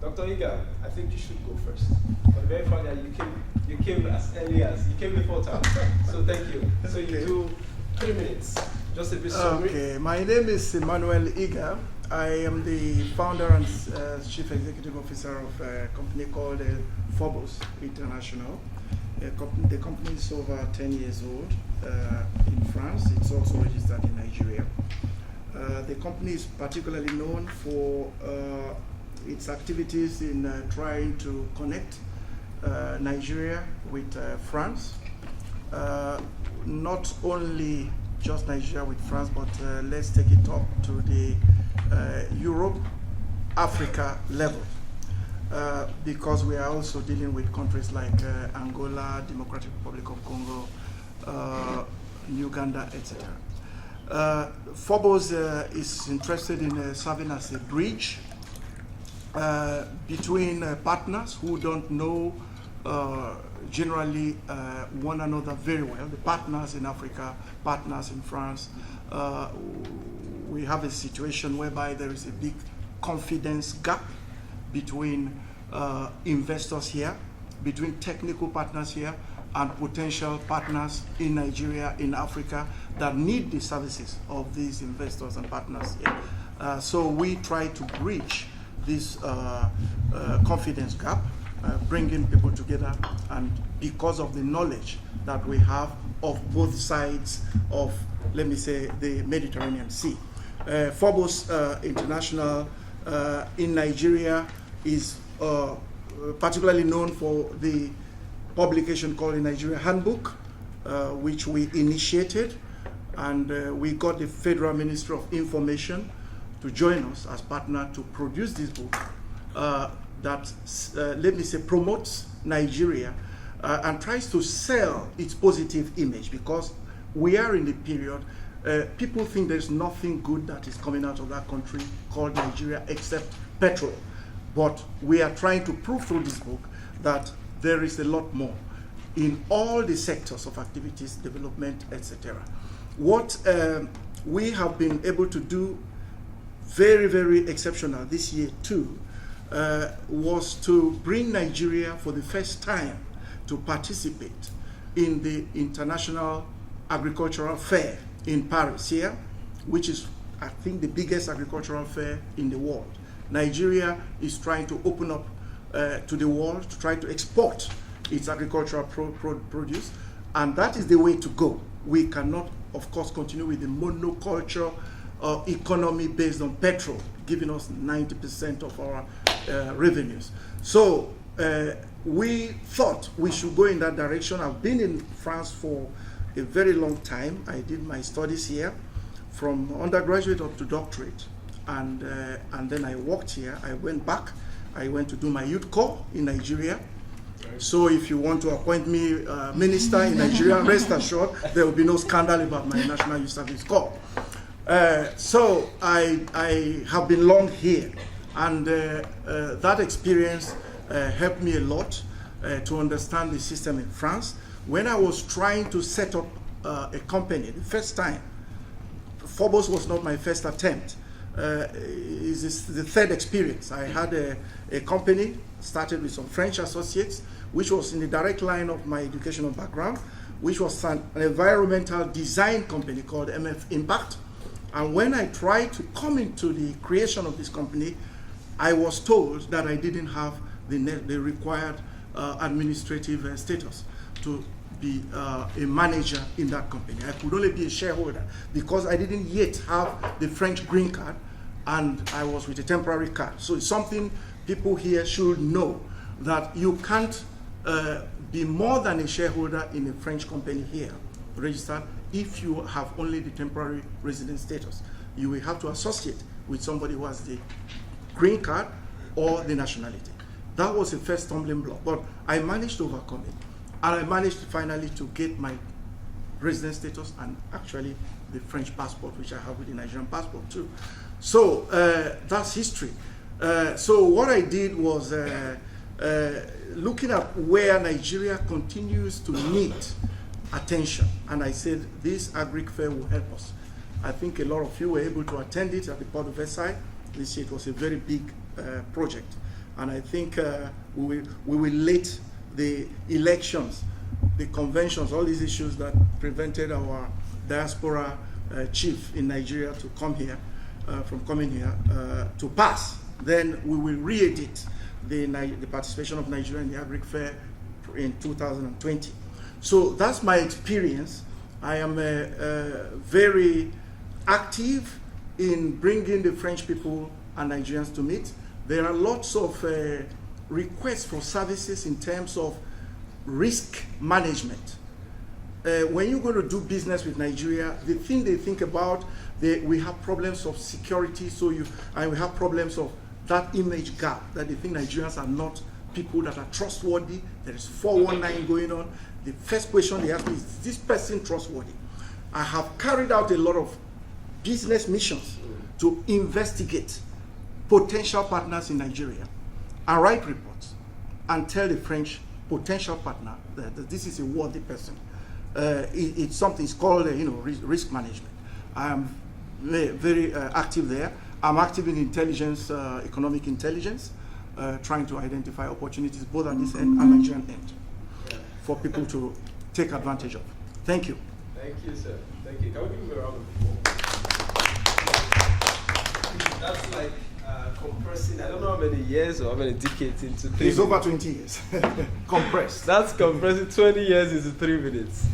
Dr. Igah, I think you should go first. But very funny that you came as early as you came before time. So thank you. So you do 3 minutes. Just a bit summary. Okay, my name is Emmanuel Igah. I am the founder and chief executive officer of a company called Phobos International. The company is over 10 years old in France. It's also registered in Nigeria. The company is particularly known for its activities in trying to connect Nigeria with France. Not only just Nigeria with France, but let's take it up to the Europe, Africa level. Because we are also dealing with countries like Angola, Democratic Republic of Congo, Uganda, etc. Phobos is interested in serving as a bridge between partners who don't know generally one another very well. The partners in Africa, partners in France. We have a situation whereby there is a big confidence gap between investors here, between technical partners here, and potential partners in Nigeria, in Africa, that need the services of these investors and partners here. So we try to bridge this confidence gap, bringing people together, and because of the knowledge that we have of both sides of, let me say, the Mediterranean Sea. Phobos International in Nigeria is particularly known for the publication called the Nigerian Handbook, which we initiated, and we got the Federal Ministry of Information to join us as partner to produce this book that, let me say, promotes Nigeria and tries to sell its positive image, because we are in the period, people think there's nothing good that is coming out of that country called Nigeria except petrol. But we are trying to prove through this book that there is a lot more in all the sectors of activities, development, etc. What we have been able to do very, very exceptional this year too, was to bring Nigeria for the first time to participate in the International Agricultural Fair in Paris here, which is, I think, the biggest agricultural fair in the world. Nigeria is trying to open up to the world, to try to export its agricultural produce, and that is the way to go. We cannot, of course, continue with the monoculture economy based on petrol, giving us 90% of our revenues. So we thought we should go in that direction. I've been in France for a very long time. I did my studies here from undergraduate up to doctorate, and then I worked here. I went back. I went to do my youth corps in Nigeria. So if you want to appoint me minister in Nigeria, rest assured there will be no scandal about my National Youth Service Corps. So I have been long here, and that experience helped me a lot to understand the system in France. When I was trying to set up a company, the first time, Phobos was not my first attempt. It's the third experience. I had a company, started with some French associates, which was in the direct line of my educational background, which was an environmental design company called MF Impact. And when I tried to come into the creation of this company, I was told that I didn't have the required administrative status to be a manager in that company. I could only be a shareholder because I didn't yet have the French green card, and I was with a temporary card. So it's something people here should know, that you can't be more than a shareholder in a French company here, registered, if you have only the temporary resident status. You will have to associate with somebody who has the green card or the nationality. That was the first stumbling block, but I managed to overcome it. And I managed finally to get my resident status and actually the French passport, which I have with the Nigerian passport too. So that's history. So what I did was looking at where Nigeria continues to need attention. And I said, this Agric Fair will help us. I think a lot of you were able to attend it at the Port of Versailles. This year it was a very big project. And I think we will late the elections, the conventions, all these issues that prevented our diaspora chief in Nigeria to come here, from coming here, to pass. Then we will re-edit the participation of Nigeria in the Agric Fair in 2020. So that's my experience. I am very active in bringing the French people and Nigerians to meet. There are lots of requests for services in terms of risk management. When you go to do business with Nigeria, the thing they think about, we have problems of security, and we have problems of that image gap, that they think Nigerians are not people that are trustworthy. There is 419 going on. The first question they ask me is this person trustworthy? I have carried out a lot of business missions to investigate potential partners in Nigeria and write reports and tell the French potential partner that this is a worthy person. It's something, it's called risk management. I am very active there. I'm active in intelligence, economic intelligence, trying to identify opportunities both on this end and Nigerian end for people to take advantage of. Thank you. Thank you, sir. Thank you. Can we give you a round of applause? That's like compressing, I don't know how many years or how many decades into 3 It's over 20 years. Compressed. That's compressing 20 years into 3 minutes.